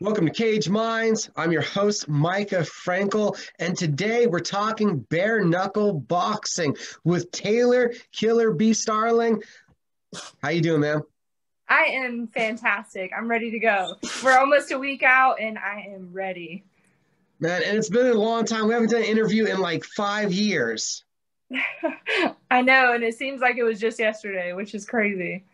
Welcome to Cage Minds. I'm your host, Mika Frankl, and today we're talking bare knuckle boxing with Taylor Killer B. Starling. How you doing, man? I am fantastic. I'm ready to go. We're almost a week out, and I am ready. Man, and it's been a long time. We haven't done an interview in like 5 years. I know, and it seems like it was just yesterday, which is crazy.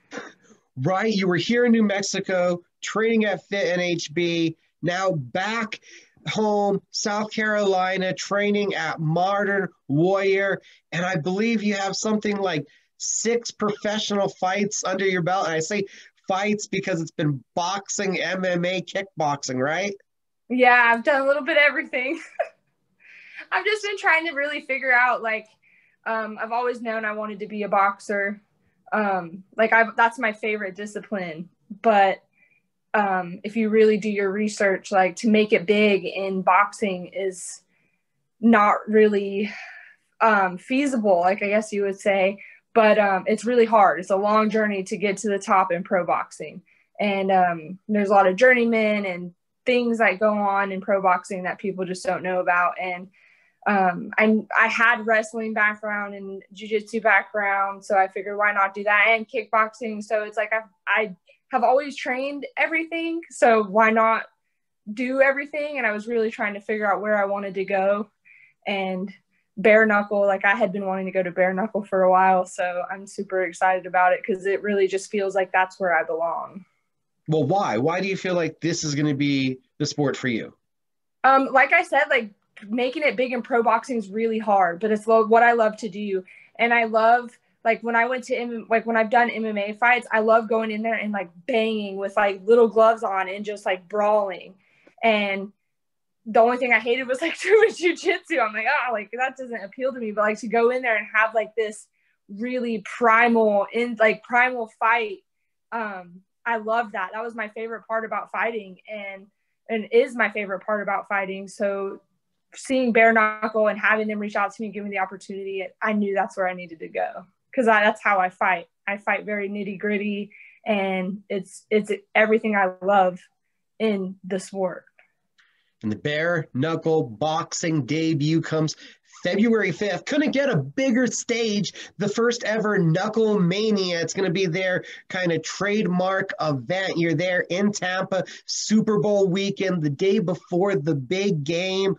Right? You were here in New Mexico, training at Fit NHB, now back home, South Carolina, training at Modern Warrior, and I believe you have something like 6 professional fights under your belt. And I say fights because it's been boxing, MMA, kickboxing, right? Yeah, I've done a little bit of everything. I've just been trying to really figure out, I've always known I wanted to be a boxer. That's my favorite discipline. But if you really do your research, like to make it big in boxing is not really feasible, like I guess you would say. But it's really hard. It's a long journey to get to the top in pro boxing. And there's a lot of journeymen and things that go on in pro boxing that people just don't know about. And I had wrestling background and jiu-jitsu background, so I figured why not do that, and kickboxing. So it's like I have always trained everything, so why not do everything? And I was really trying to figure out where I wanted to go. And bare knuckle, like I had been wanting to go to bare knuckle for a while, so I'm super excited about it because it really just feels like that's where I belong. Well, why? Why do you feel like this is going to be the sport for you? Like I said, like making it big in pro boxing is really hard, but it's what I love to do. And I love, like when I went to, like when I've done MMA fights, I love going in there and like banging with like little gloves on and just like brawling. And the only thing I hated was like doing jujitsu. I'm like, like that doesn't appeal to me. But like to go in there and have like this really primal fight. I love that. That was my favorite part about fighting, and is my favorite part about fighting. So seeing bare knuckle and having them reach out to me and give me the opportunity, I knew that's where I needed to go, because that's how I fight. I fight very nitty gritty, and it's everything I love in the sport. And the bare knuckle boxing debut comes February 5th. Couldn't get a bigger stage. The first ever Knuckle Mania. It's going to be their kind of trademark event. You're there in Tampa, Super Bowl weekend, the day before the big game.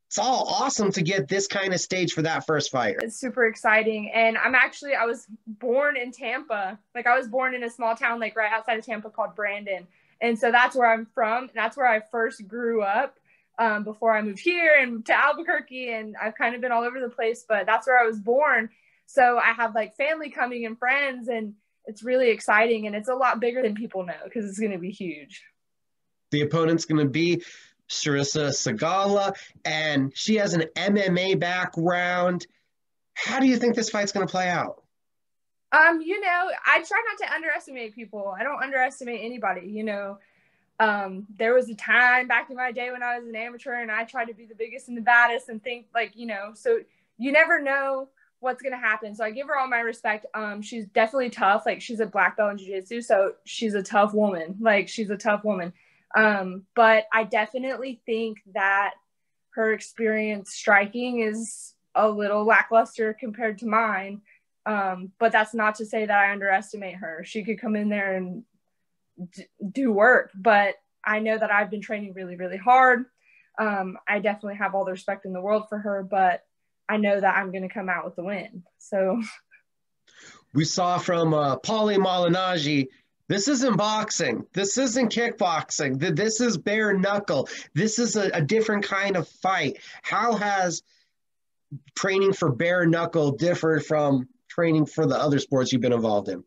It's all awesome to get this kind of stage for that first fight. It's super exciting. And I was born in Tampa. Like I was born in a small town, like right outside of Tampa called Brandon. And so that's where I'm from. And that's where I first grew up before I moved here and to Albuquerque. And I've kind of been all over the place, but that's where I was born. So I have like family coming and friends, and it's really exciting. And it's a lot bigger than people know because it's going to be huge. The opponent's going to be Charisa Sigala, and she has an MMA background. How do you think this fight's going to play out? I try not to underestimate people. I don't underestimate anybody. There was a time back in my day when I was an amateur and I tried to be the biggest and the baddest and think so you never know what's going to happen. So I give her all my respect. She's definitely tough. Like she's a black belt in jiu-jitsu, so she's a tough woman. But I definitely think that her experience striking is a little lackluster compared to mine. But that's not to say that I underestimate her. She could come in there and do work, but I know that I've been training really, really hard. I definitely have all the respect in the world for her, but I know that I'm going to come out with the win. So we saw from Paulie Malignaggi, this isn't boxing. This isn't kickboxing. This is bare knuckle. This is a different kind of fight. How has training for bare knuckle differed from training for the other sports you've been involved in?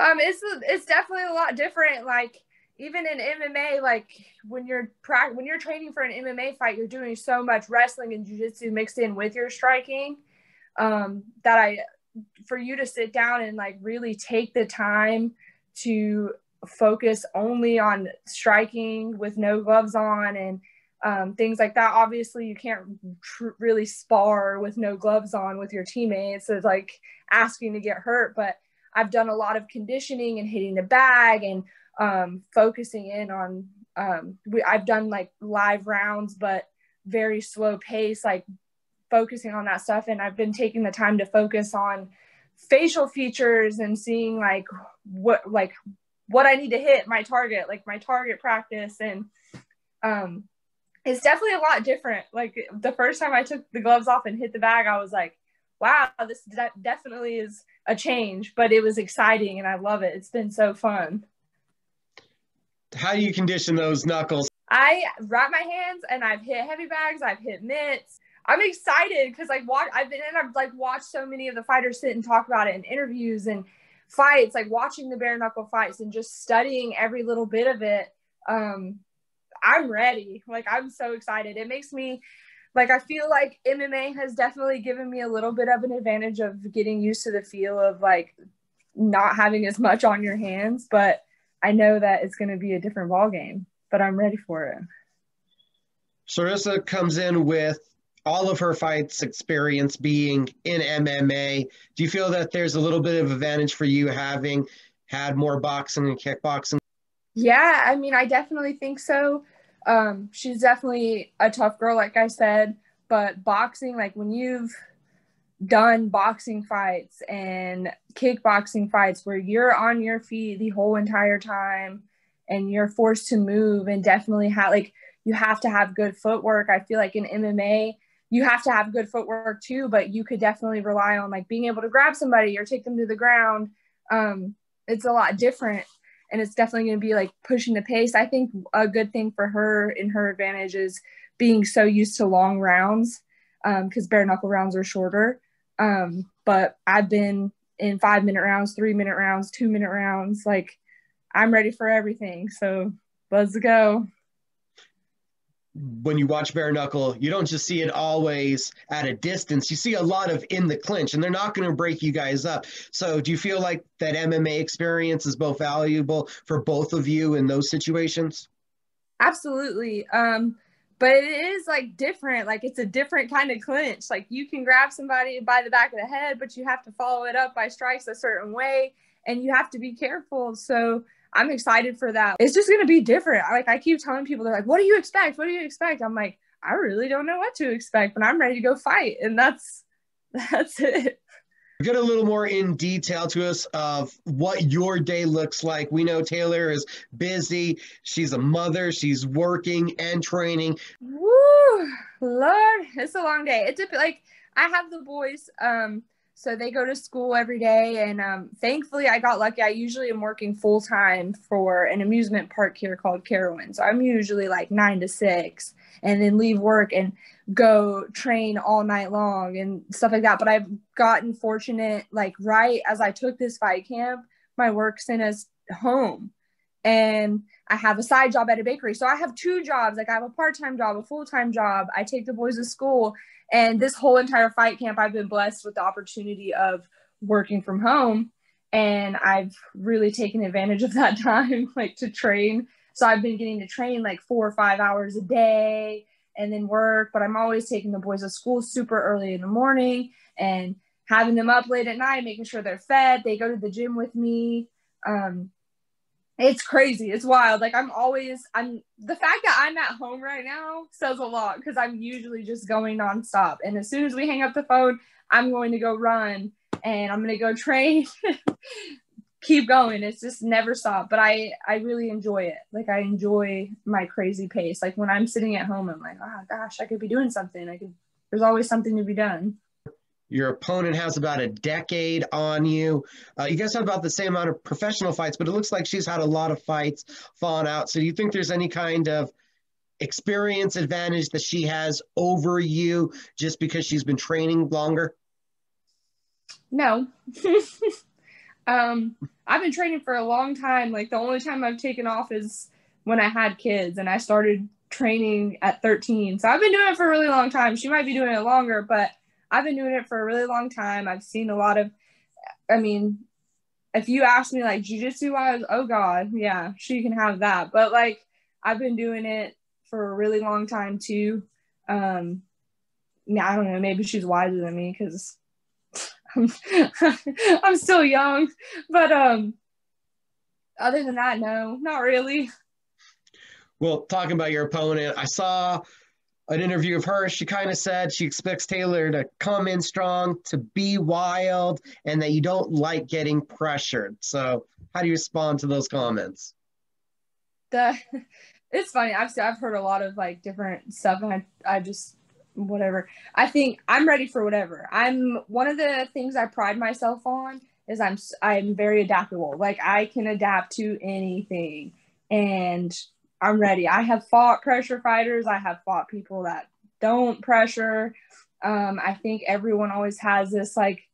It's definitely a lot different. Like even in MMA, like when you're training for an MMA fight, you're doing so much wrestling and jiu-jitsu mixed in with your striking, for you to sit down and like really take the time to focus only on striking with no gloves on and things like that. Obviously you can't really spar with no gloves on with your teammates. So it's like asking to get hurt, but I've done a lot of conditioning and hitting the bag and focusing in on I've done like live rounds, but very slow pace, like focusing on that stuff. And I've been taking the time to focus on facial features and seeing like what I need to hit my target practice. And it's definitely a lot different. Like the first time I took the gloves off and hit the bag, I was like, wow, this definitely is a change, but it was exciting and I love it. It's been so fun. How do you condition those knuckles? I wrap my hands and I've hit heavy bags, I've hit mitts. I'm excited because I've watched so many of the fighters sit and talk about it in interviews and fights, like watching the bare knuckle fights and just studying every little bit of it. I'm ready. Like, I'm so excited. It makes me like, I feel like MMA has definitely given me a little bit of an advantage of getting used to the feel of like not having as much on your hands, but I know that it's going to be a different ball game, but I'm ready for it. Charisa comes in with all of her fights experience being in MMA. Do you feel that there's a little bit of advantage for you having had more boxing and kickboxing? Yeah, I mean, I definitely think so. She's definitely a tough girl, like I said, but boxing, like when you've done boxing fights and kickboxing fights where you're on your feet the whole entire time and you're forced to move and definitely you have to have good footwork. I feel like in MMA, you have to have good footwork too, but you could definitely rely on like being able to grab somebody or take them to the ground. It's a lot different. And it's definitely going to be like pushing the pace. I think a good thing for her in her advantage is being so used to long rounds because bare knuckle rounds are shorter. But I've been in 5-minute rounds, 3-minute rounds, 2-minute rounds. Like I'm ready for everything. So let's go. When you watch bare knuckle, you don't just see it always at a distance. You see a lot of in the clinch, and they're not going to break you guys up. So do you feel like that MMA experience is both valuable for both of you in those situations? Absolutely. But it is like different. Like it's a different kind of clinch. Like you can grab somebody by the back of the head, but you have to follow it up by strikes a certain way, and you have to be careful. So I'm excited for that. It's just going to be different. Like I keep telling people, they're like, what do you expect? What do you expect? I'm like, I really don't know what to expect, but I'm ready to go fight. And that's it. Get a little more in detail to us of what your day looks like. We know Taylor is busy. She's a mother. She's working and training. Woo, Lord, it's a long day. It's like I have the boys, so they go to school every day, and thankfully I got lucky. I usually am working full time for an amusement park here called Carowin. So I'm usually like 9 to 6, and then leave work and go train all night long and stuff like that. But I've gotten fortunate, like right as I took this fight camp, my work sent us home. And I have a side job at a bakery. So I have 2 jobs. Like I have a part-time job, a full-time job. I take the boys to school. And this whole entire fight camp, I've been blessed with the opportunity of working from home. And I've really taken advantage of that time, like to train. So I've been getting to train like 4 or 5 hours a day and then work. But I'm always taking the boys to school super early in the morning and having them up late at night, making sure they're fed. They go to the gym with me. It's crazy. It's wild. Like the fact that I'm at home right now says a lot because I'm usually just going nonstop. And as soon as we hang up the phone, I'm going to go run and I'm going to go train, keep going. It's just never stop. But I really enjoy it. Like I enjoy my crazy pace. Like when I'm sitting at home, I'm like, oh gosh, I could be doing something. There's always something to be done. Your opponent has about a decade on you. You guys have about the same amount of professional fights, but it looks like she's had a lot of fights falling out. So do you think there's any kind of experience advantage that she has over you just because she's been training longer? No. I've been training for a long time. Like the only time I've taken off is when I had kids, and I started training at 13. So I've been doing it for a really long time. She might be doing it longer, but I've been doing it for a really long time. I've seen a lot of, I mean, if you ask me like jiu-jitsu wise, oh God, yeah, she can have that. But like, I've been doing it for a really long time too. I don't know, maybe she's wiser than me because I'm still young. But other than that, no, not really. Well, talking about your opponent, I saw an interview of her. She kind of said she expects Taylor to come in strong, to be wild, and that you don't like getting pressured. So how do you respond to those comments? It's funny. I've heard a lot of like different stuff, and I just whatever. I think I'm ready for whatever. I'm one of the things I pride myself on is I'm very adaptable. Like I can adapt to anything, and I'm ready. I have fought pressure fighters. I have fought people that don't pressure. I think everyone always has this like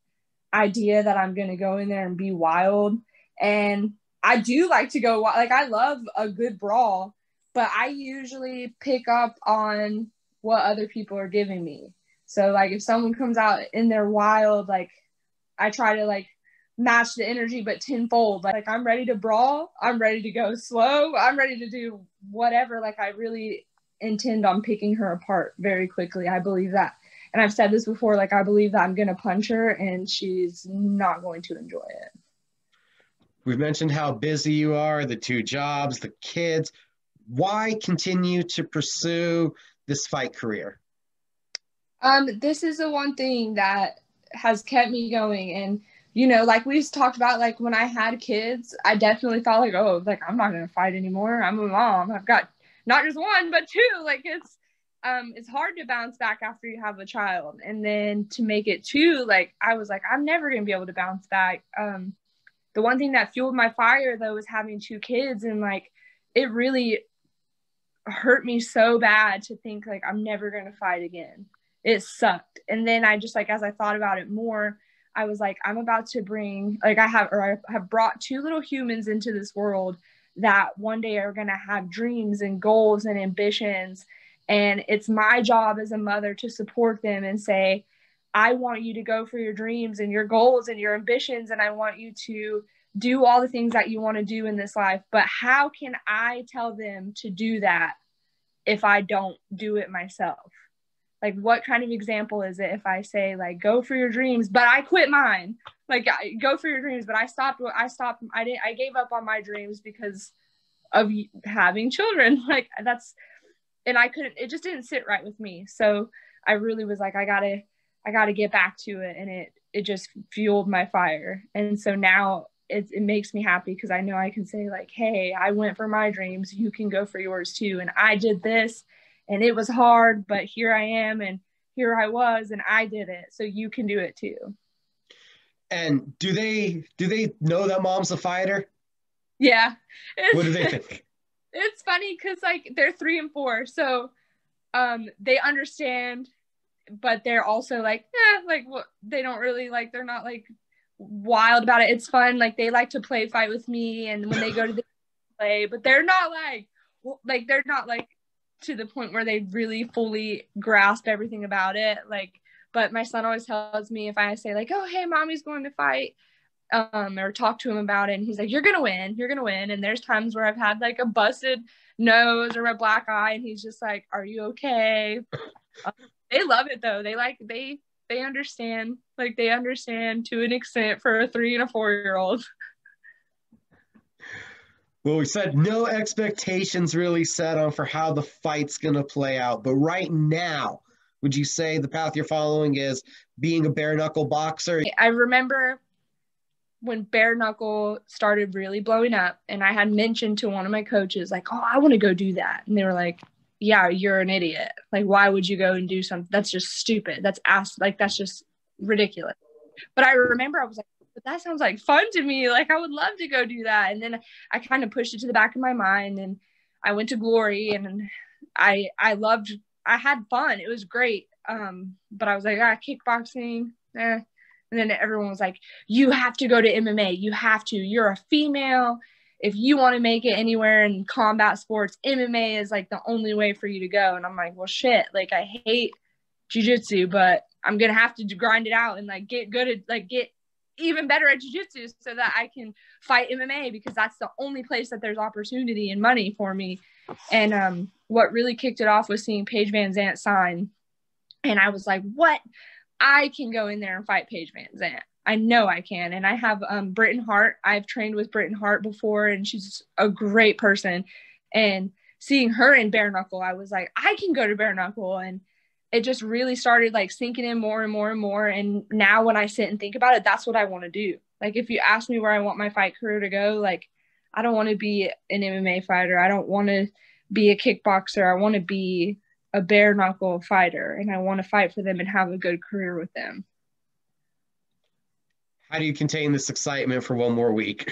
idea that I'm going to go in there and be wild. And I do like to go, like, I love a good brawl, but I usually pick up on what other people are giving me. So, like, if someone comes out in their wild, like, I try to, like, match the energy, but tenfold. Like, I'm ready to brawl. I'm ready to go slow. I'm ready to do whatever. Like, I really intend on picking her apart very quickly. I believe that. And I've said this before, like, I believe that I'm going to punch her and she's not going to enjoy it. We've mentioned how busy you are, the 2 jobs, the kids. Why continue to pursue this fight career? This is the one thing that has kept me going. And, you know, like we've talked about, like when I had kids, I definitely thought like, oh, like I'm not going to fight anymore. I'm a mom. I've got not just 1, but 2. Like it's hard to bounce back after you have a child. And then to make it 2, like I was like, I'm never going to be able to bounce back. The one thing that fueled my fire though was having 2 kids, and like it really hurt me so bad to think like I'm never going to fight again. It sucked. And then I just like, as I thought about it more, I was like, I'm about to bring, like I have brought 2 little humans into this world that one day are going to have dreams and goals and ambitions. And it's my job as a mother to support them and say, I want you to go for your dreams and your goals and your ambitions. And I want you to do all the things that you want to do in this life. But how can I tell them to do that if I don't do it myself? Like, what kind of example is it if I say, like, go for your dreams, but I quit mine? Like, go for your dreams, but I gave up on my dreams because of having children. Like, and I couldn't, it just didn't sit right with me. So I really was like, I gotta get back to it. And it just fueled my fire. And so now it makes me happy because I know I can say like, hey, I went for my dreams. You can go for yours too. And I did this and it was hard, but here I am and here I was and I did it. So you can do it too. And do they know that mom's a fighter? Yeah. What do they think? It's funny because like they're 3 and 4. So they understand, but they're also like, like what, they don't really like, they're not like wild about it. It's fun. Like they like to play fight with me. And when they go to the play, but they're not they're not like to the point where they really fully grasp everything about it. Like, but my son always tells me if I say like, oh, hey, mommy's going to fight, or talk to him about it. And he's like, you're going to win. You're going to win. And there's times where I've had like a busted nose or a black eye. And he's just like, are you okay? They love it though. They understand, like they understand to an extent for a 3 and a 4-year-old. Well, we said no expectations really set on for how the fight's going to play out. But right now, would you say the path you're following is being a bare knuckle boxer? I remember when bare knuckle started really blowing up and I had mentioned to one of my coaches, like, oh, I want to go do that. And they were like, yeah, you're an idiot. Like, why would you go and do something? That's just stupid. That's just ridiculous. But I remember I was like, but that sounds like fun to me. Like, I would love to go do that. And then I kind of pushed it to the back of my mind and I went to Glory and I had fun. It was great. But I was like, kickboxing, And then everyone was like, you have to go to MMA. You have to. You're a female. If you want to make it anywhere in combat sports, MMA is like the only way for you to go. And I'm like, well, shit. Like, I hate jiu-jitsu, but I'm going to have to grind it out and like get good at like get even better at jiu-jitsu so that I can fight MMA because that's the only place that there's opportunity and money for me. And what really kicked it off was seeing Paige Van Zant sign. And I was like, what? I can go in there and fight Paige Van Zant. I know I can. And I have Britton Hart. I've trained with Britton Hart before and she's a great person. And seeing her in Bare Knuckle, I was like, I can go to Bare Knuckle. And it just really started like sinking in more and more and more. And now when I sit and think about it, that's what I want to do. Like, if you ask me where I want my fight career to go, like, I don't want to be an MMA fighter. I don't want to be a kickboxer. I want to be a Bare Knuckle fighter, and I want to fight for them and have a good career with them. How do you contain this excitement for one more week?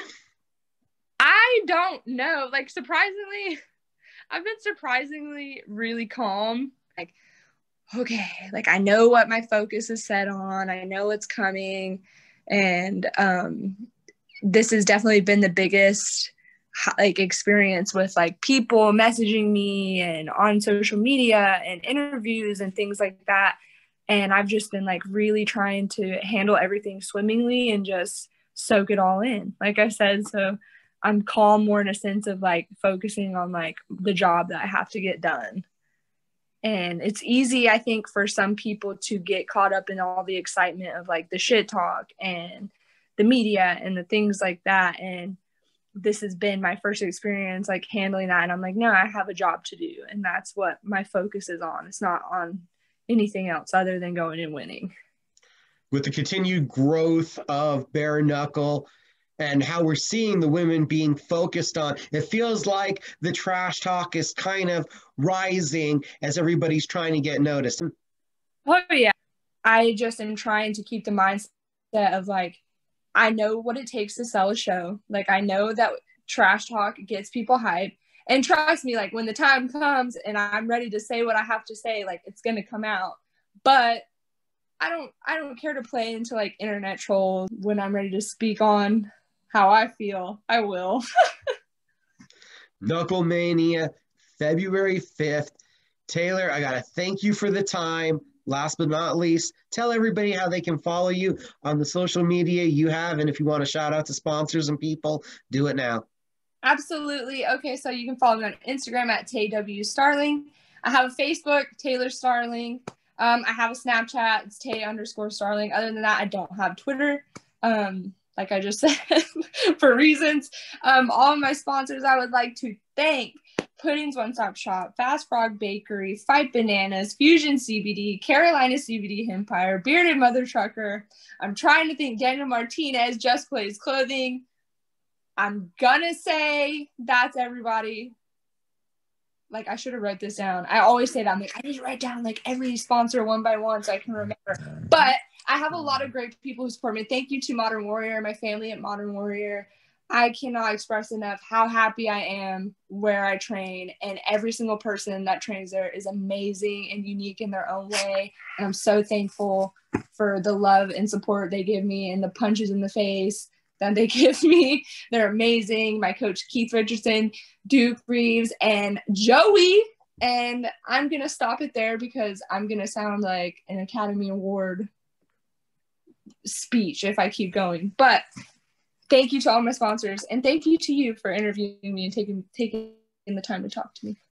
I don't know. Like, surprisingly, I've been surprisingly really calm. Like, okay, like, I know what my focus is set on. I know it's coming. And this has definitely been the biggest like experience with like people messaging me and on social media and interviews and things like that. And I've just been like really trying to handle everything swimmingly and just soak it all in, like I said. So I'm calm more in a sense of like focusing on like the job that I have to get done. And it's easy, I think, for some people to get caught up in all the excitement of like the shit talk and the media and the things like that. And this has been my first experience like handling that. And I'm like, no, I have a job to do. And that's what my focus is on. It's not on anything else other than going and winning. With the continued growth of Bare Knuckle and how we're seeing the women being focused on, it feels like the trash talk is kind of rising as everybody's trying to get noticed. Oh, yeah. I just am trying to keep the mindset of like, I know what it takes to sell a show. Like, I know that trash talk gets people hype. And trust me, like, when the time comes and I'm ready to say what I have to say, like, it's going to come out. But I don't care to play into like internet trolls. When I'm ready to speak on how I feel, I will. Knuckle Mania, February 5th. Taylor, I got to thank you for the time. Last but not least, tell everybody how they can follow you on the social media you have. And if you want to shout out to sponsors and people, do it now. Absolutely. Okay, so you can follow me on Instagram at TayWStarling. I have a Facebook, Taylor Starling. I have a Snapchat, it's Tay_Starling. Other than that, I don't have Twitter. Like I just said, for reasons. All of my sponsors I would like to thank: Pudding's One Stop Shop, Fast Frog Bakery, Fight Bananas, Fusion CBD, Carolina CBD Empire, Bearded Mother Trucker. I'm trying to think, Daniel Martinez, Just Plays Clothing. I'm gonna say that's everybody. Like, I should have wrote this down. I always say that. I'm like, I need to write down like every sponsor one by one so I can remember. But I have a lot of great people who support me. Thank you to Modern Warrior, my family at Modern Warrior. I cannot express enough how happy I am where I train. And every single person that trains there is amazing and unique in their own way. And I'm so thankful for the love and support they give me and the punches in the face that they give me. They're amazing. My coach, Keith Richardson, Duke Reeves, and Joey. And I'm going to stop it there because I'm going to sound like an Academy Award speech if I keep going. But thank you to all my sponsors, and thank you to you for interviewing me and taking the time to talk to me.